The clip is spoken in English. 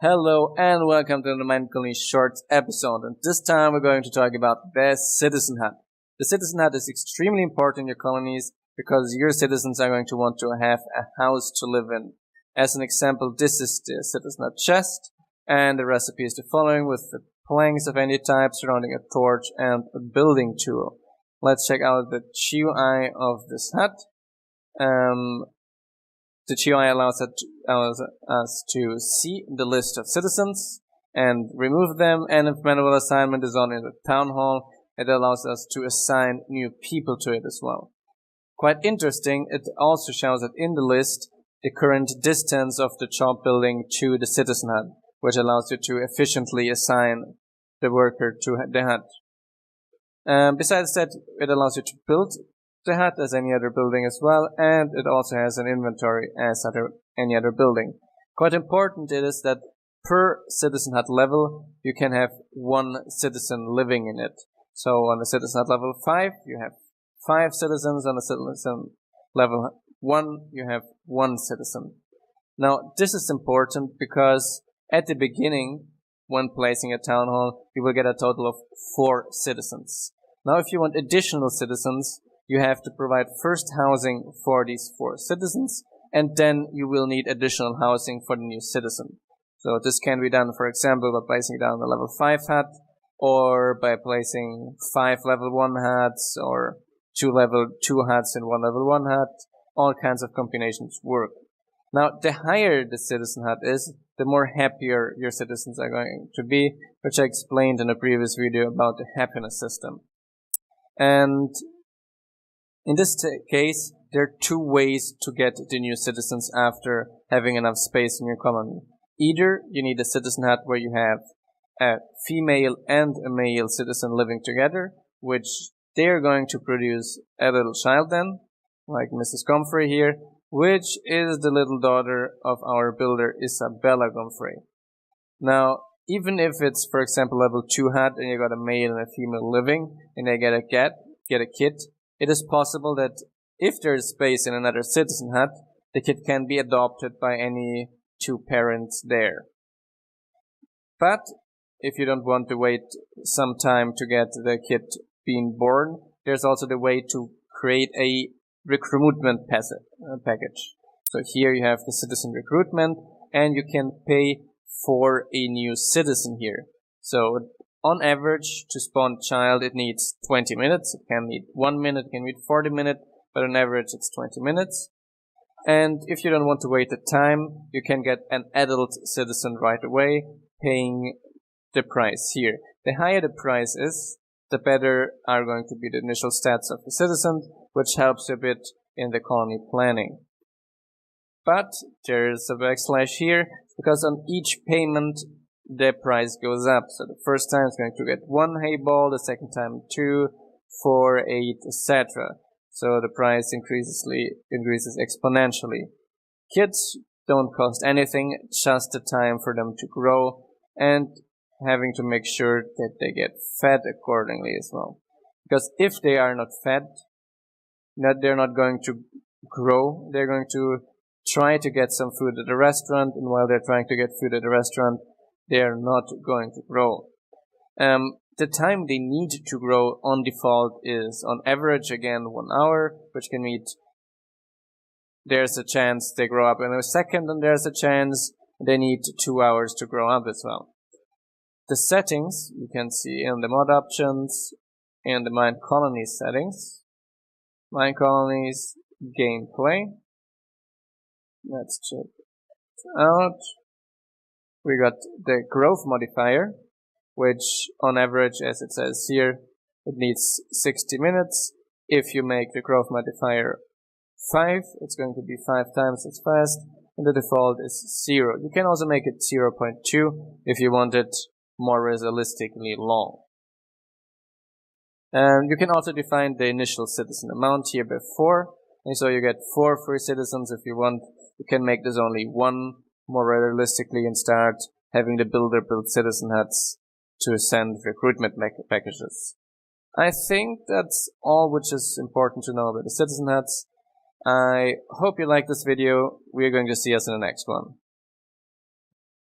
Hello and welcome to the Minecolonies Shorts episode, and this time we're going to talk about the Citizen Hut. The Citizen Hut is extremely important in your colonies because your citizens are going to want to have a house to live in. As an example, this is the Citizen Hut chest, and the recipe is the following with the planks of any type surrounding a torch and a building tool. Let's check out the GUI of this hut. The GUI allows us to see the list of citizens and remove them, and if manual assignment is on in the town hall, it allows us to assign new people to it as well. Quite interesting, it also shows that in the list the current distance of the job building to the Citizen Hut, which allows you to efficiently assign the worker to the hut. Besides that, it allows you to build the hut as any other building as well, and it also has an inventory as any other building. Quite important it is that per Citizen Hut level you can have one citizen living in it. So on the Citizen Hut level 5 you have 5 citizens, on the Citizen level 1 you have 1 citizen. Now this is important because at the beginning, when placing a town hall, you will get a total of 4 citizens. Now if you want additional citizens, you have to provide first housing for these 4 citizens, and then you will need additional housing for the new citizen. So this can be done, for example, by placing down the level 5 hut, or by placing 5 level 1 huts, or 2 level 2 huts and 1 level 1 hut. All kinds of combinations work. Now, the higher the Citizen Hut is, the more happier your citizens are going to be, which I explained in a previous video about the happiness system. And in this case, there are 2 ways to get the new citizens after having enough space in your colony. Either you need a Citizen Hut where you have a female and a male citizen living together, which they are going to produce a little child then, like Mrs. Comfrey here, which is the little daughter of our builder Isabella Comfrey. Now, even if it's, for example, level 2 hut and you got a male and a female living, and they get a kid, it is possible that if there is space in another Citizen Hut, the kid can be adopted by any 2 parents there. But if you don't want to wait some time to get the kid being born, there's also the way to create a recruitment package. So here you have the citizen recruitment, and you can pay for a new citizen here. So on average, to spawn a child, it needs 20 minutes. It can need 1 minute, it can need 40 minutes, but on average it's 20 minutes. And if you don't want to wait the time, you can get an adult citizen right away, paying the price here. The higher the price is, the better are going to be the initial stats of the citizen, which helps a bit in the colony planning. But there's a backslash here, because on each payment the price goes up. So the first time it's going to get 1 hay ball, the second time 2, 4, 8, etc. So the price increases exponentially. Kids don't cost anything, just the time for them to grow, and having to make sure that they get fed accordingly as well. Because if they are not fed, they're not going to grow. They're going to try to get some food at the restaurant, and while they're trying to get food at the restaurant, they are not going to grow. The time they need to grow on default is on average again 1 hour, which can mean there's a chance they grow up in a second, and there's a chance they need 2 hours to grow up as well. The settings you can see in the mod options and the Minecolonies settings. Minecolonies gameplay. Let's check it out. We got the growth modifier, which on average, as it says here, it needs 60 minutes. If you make the growth modifier 5, it's going to be 5 times as fast, and the default is 0. You can also make it 0.2 if you want it more realistically long. And you can also define the initial citizen amount here by 4, and so you get 4 free citizens. If you want, you can make this only 1 more realistically and start having the builder build citizen huts to send recruitment packages. I think that's all which is important to know about the citizen huts. I hope you liked this video. We are going to see us in the next one.